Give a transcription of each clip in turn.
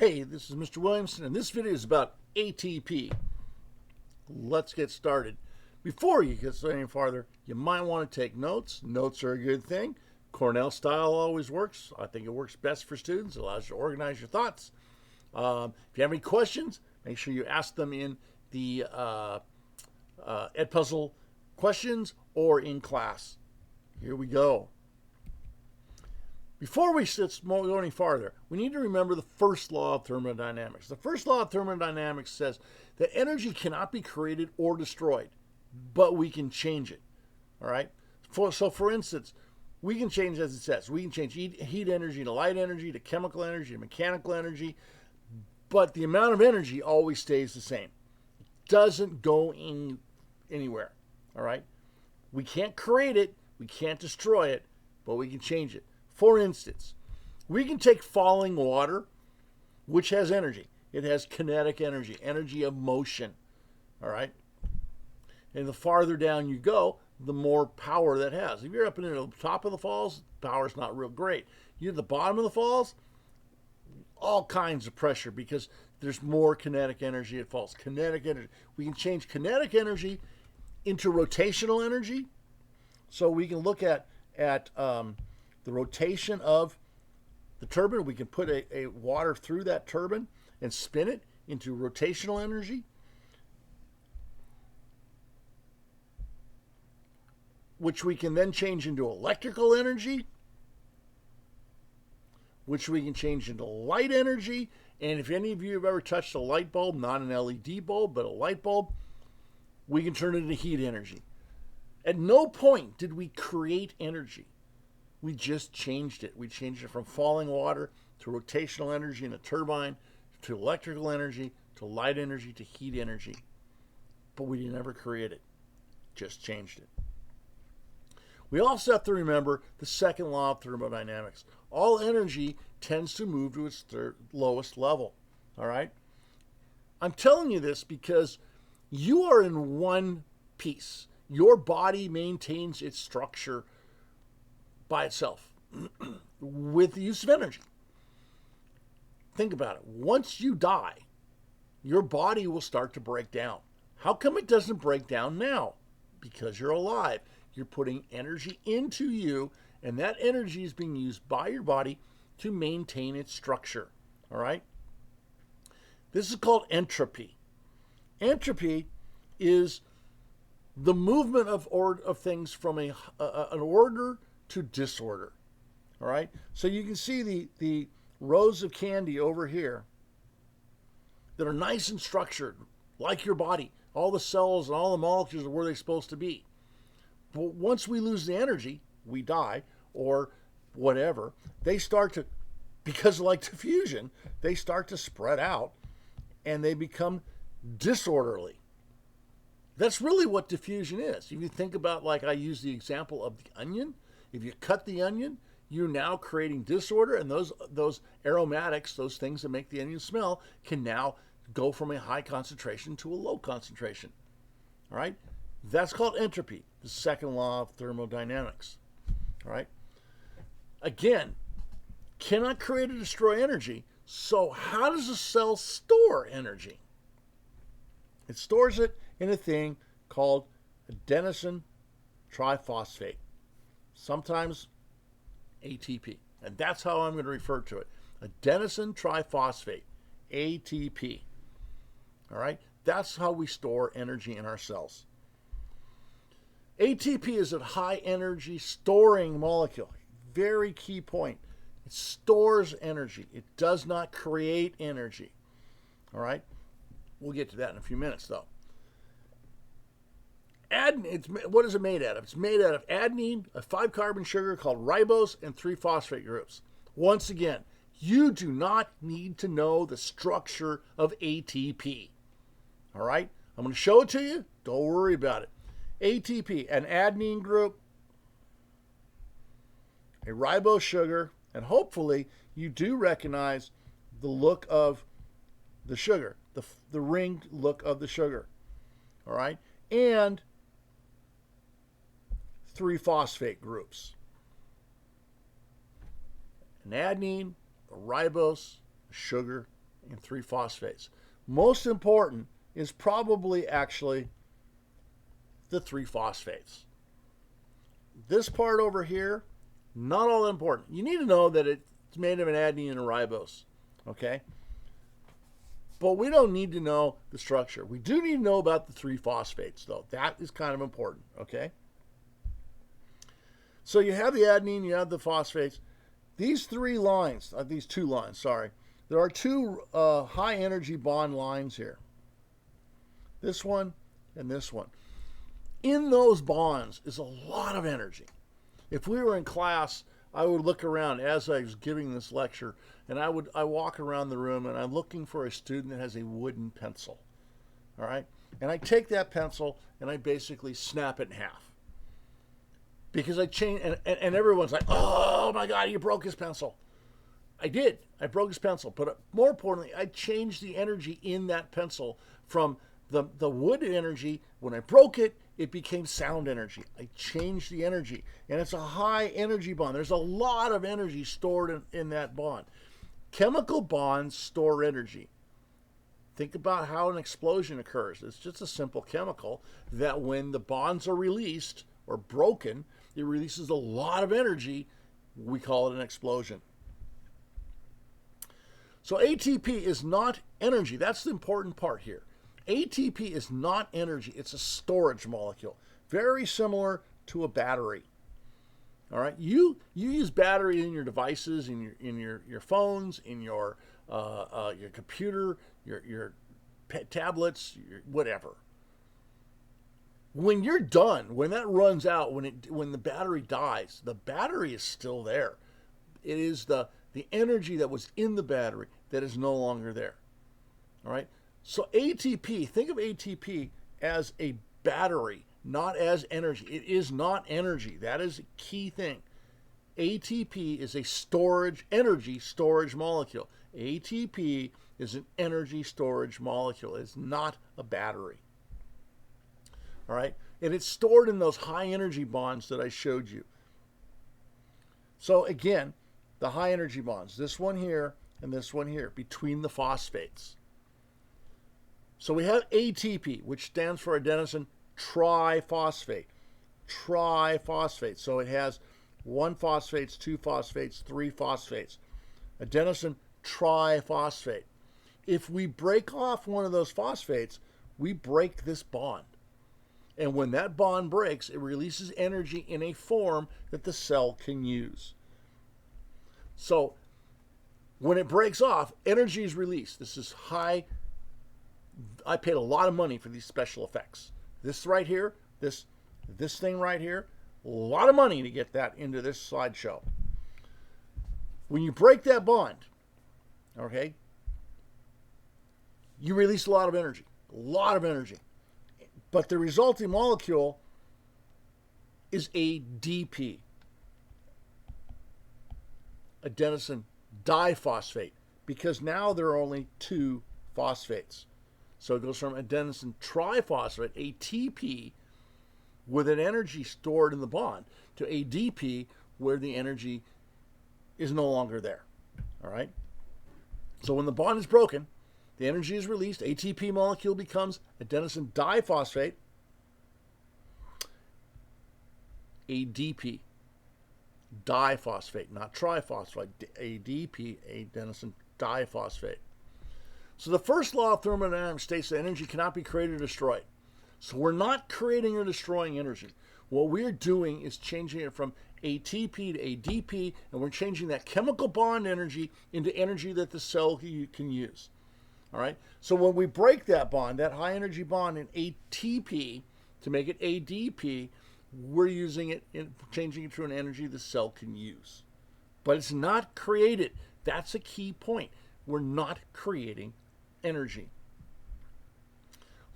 Hey, this is Mr. Williamson, and this video is about ATP. Let's get started. Before you get any farther, you might want to take notes. Notes are a good thing. Cornell style always works. I think it works best for students. It allows you to organize your thoughts. If you have any questions, make sure you ask them in the Edpuzzle questions or in class. Here we go. Before we go any farther, we need to remember the first law of thermodynamics. The first law of thermodynamics says that energy cannot be created or destroyed, but we can change it. All right? So for instance, we can change, as it says, we can change heat energy to light energy to chemical energy to mechanical energy, but the amount of energy always stays the same. It doesn't go anywhere. All right? We can't create it, we can't destroy it, but we can change it. For instance, we can take falling water, which has energy. It has kinetic energy, energy of motion. All right? And the farther down you go, the more power that has. If you're up near the top of the falls, power's not real great. You're at the bottom of the falls, all kinds of pressure because there's more kinetic energy at falls. Kinetic energy. We can change kinetic energy into rotational energy. So we can look at the rotation of the turbine. We can put a water through that turbine and spin it into rotational energy, which we can then change into electrical energy, which we can change into light energy. And if any of you have ever touched a light bulb, not an LED bulb, but a light bulb, we can turn it into heat energy. At no point did we create energy. We just changed it. We changed it from falling water to rotational energy in a turbine, to electrical energy, to light energy, to heat energy. But we never create it. Just changed it. We also have to remember the second law of thermodynamics. All energy tends to move to its lowest level. All right? I'm telling you this because you are in one piece. Your body maintains its structure by itself with the use of energy. Think about it. Once you die, your body will start to break down. How come it doesn't break down now? Because you're alive. You're putting energy into you, and that energy is being used by your body to maintain its structure. All right? This is called entropy. Entropy is the movement of things from an order to disorder. All right? So you can see the rows of candy over here that are nice and structured, like your body. All the cells and all the molecules are where they're supposed to be. But once we lose the energy, we die, or whatever, they start to, because like diffusion, they start to spread out and they become disorderly. That's really what diffusion is. If you think about, like I use the example of the onion, if you cut the onion, you're now creating disorder, and those aromatics, those things that make the onion smell, can now go from a high concentration to a low concentration. All right? That's called entropy, the second law of thermodynamics. All right? Again, cannot create or destroy energy, so how does a cell store energy? It stores it in a thing called adenosine triphosphate, sometimes ATP. And that's how I'm going to refer to it. Adenosine triphosphate, ATP. All right? That's how we store energy in our cells. ATP is a high energy storing molecule. Very key point. It stores energy. It does not create energy. All right? We'll get to that in a few minutes, though. What is it made out of? It's made out of adenine, a 5-carbon sugar called ribose, and 3 phosphate groups. Once again, you do not need to know the structure of ATP. All right? I'm going to show it to you. Don't worry about it. ATP, an adenine group, a ribose sugar, and hopefully you do recognize the look of the sugar, the ringed look of the sugar. All right? And 3 phosphate groups. An adenine, a ribose, a sugar, and 3 phosphates. Most important is probably actually the 3 phosphates. This part over here, not all that important. You need to know that it's made of an adenine and a ribose, okay? But we don't need to know the structure. We do need to know about the 3 phosphates, though. That is kind of important, okay? So you have the adenine, you have the phosphates. These 3 lines, these 2 lines, sorry. There are 2 high energy bond lines here. This one and this one. In those bonds is a lot of energy. If we were in class, I would look around as I was giving this lecture, and I walk around the room and I'm looking for a student that has a wooden pencil. All right? And I take that pencil and I basically snap it in half. Because I change, and everyone's like, oh my God, you broke his pencil. I did. I broke his pencil. But more importantly, I changed the energy in that pencil from the wood energy. When I broke it, it became sound energy. I changed the energy. And it's a high energy bond. There's a lot of energy stored in that bond. Chemical bonds store energy. Think about how an explosion occurs. It's just a simple chemical that when the bonds are released or broken, it releases a lot of energy. We call it an explosion. So ATP is not energy. That's the important part here. ATP is not energy. It's a storage molecule, very similar to a battery. All right, you use battery in your devices, in your phones, in your computer, your tablets, whatever. When you're done, when that runs out, when the battery dies, the battery is still there. It is the energy that was in the battery that is no longer there. All right? So ATP, think of ATP as a battery, not as energy. It is not energy. That is a key thing. ATP is a energy storage molecule. ATP is an energy storage molecule. It's not a battery. All right? And it's stored in those high energy bonds that I showed you. So again, the high energy bonds, this one here and this one here, between the phosphates. So we have ATP, which stands for adenosine triphosphate. Triphosphate. So it has 1 phosphates, 2 phosphates, 3 phosphates. Adenosine triphosphate. If we break off one of those phosphates, we break this bond. And when that bond breaks, it releases energy in a form that the cell can use. So when it breaks off, energy is released. This is high. I paid a lot of money for these special effects. This right here, this thing right here, a lot of money to get that into this slideshow. When you break that bond, okay, you release a lot of energy. A lot of energy. But the resulting molecule is ADP, adenosine diphosphate, because now there are only 2 phosphates. So it goes from adenosine triphosphate, ATP, with an energy stored in the bond, to ADP, where the energy is no longer there. All right? So when the bond is broken, the energy is released, ATP molecule becomes adenosine diphosphate, ADP, diphosphate, not triphosphate, ADP, adenosine diphosphate. So the first law of thermodynamics states that energy cannot be created or destroyed. So we're not creating or destroying energy. What we're doing is changing it from ATP to ADP, and we're changing that chemical bond energy into energy that the cell can use. All right. So when we break that bond, that high energy bond in ATP to make it ADP, we're using it in changing it to an energy the cell can use. But it's not created. That's a key point. We're not creating energy.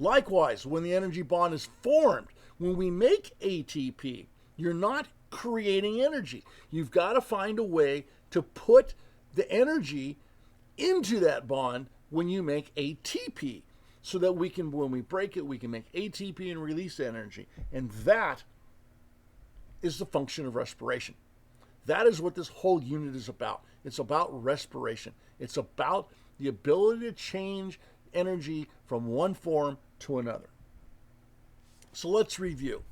Likewise, when the energy bond is formed, when we make ATP, you're not creating energy. You've got to find a way to put the energy into that bond when you make ATP, so that we can, when we break it, we can make ATP and release energy. And that is the function of respiration. That is what this whole unit is about. It's about respiration. It's about the ability to change energy from one form to another. So let's review.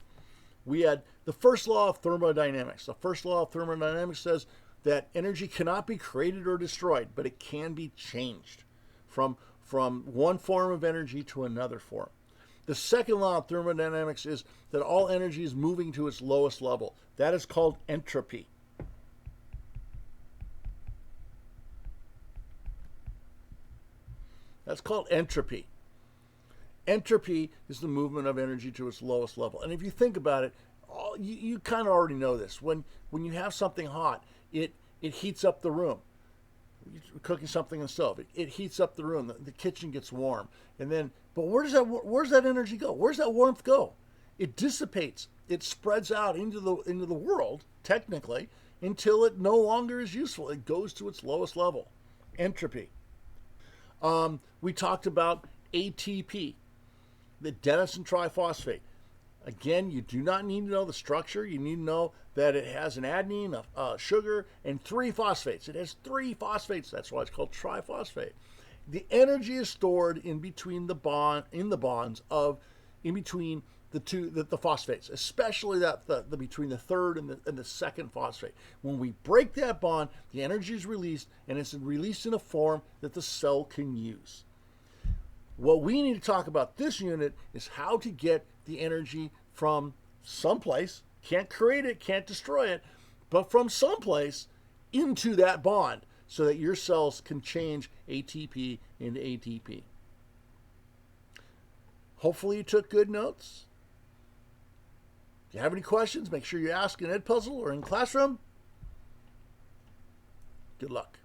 We had the first law of thermodynamics. The first law of thermodynamics says that energy cannot be created or destroyed, but it can be changed from one form of energy to another form. The second law of thermodynamics is that all energy is moving to its lowest level. That is called entropy. That's called entropy. Entropy is the movement of energy to its lowest level. And if you think about it, you kind of already know this. When you have something hot, it heats up the room. You're cooking something on the stove. It heats up the room. The kitchen gets warm. And then, but where's that energy go? Where's that warmth go? It dissipates. It spreads out into the world, technically, until it no longer is useful. It goes to its lowest level. Entropy. We talked about ATP, the adenosine triphosphate. Again, you do not need to know the structure. You need to know that it has an adenine, a sugar, and 3 phosphates. It has 3 phosphates. That's why it's called triphosphate. The energy is stored in between the bonds of the phosphates, especially between the third and the second phosphate. When we break that bond, the energy is released, and it's released in a form that the cell can use. What we need to talk about this unit is how to get the energy from someplace, can't create it, can't destroy it, but from someplace into that bond so that your cells can change ATP into ATP. Hopefully you took good notes. If you have any questions, make sure you ask in Edpuzzle or in Classroom. Good luck.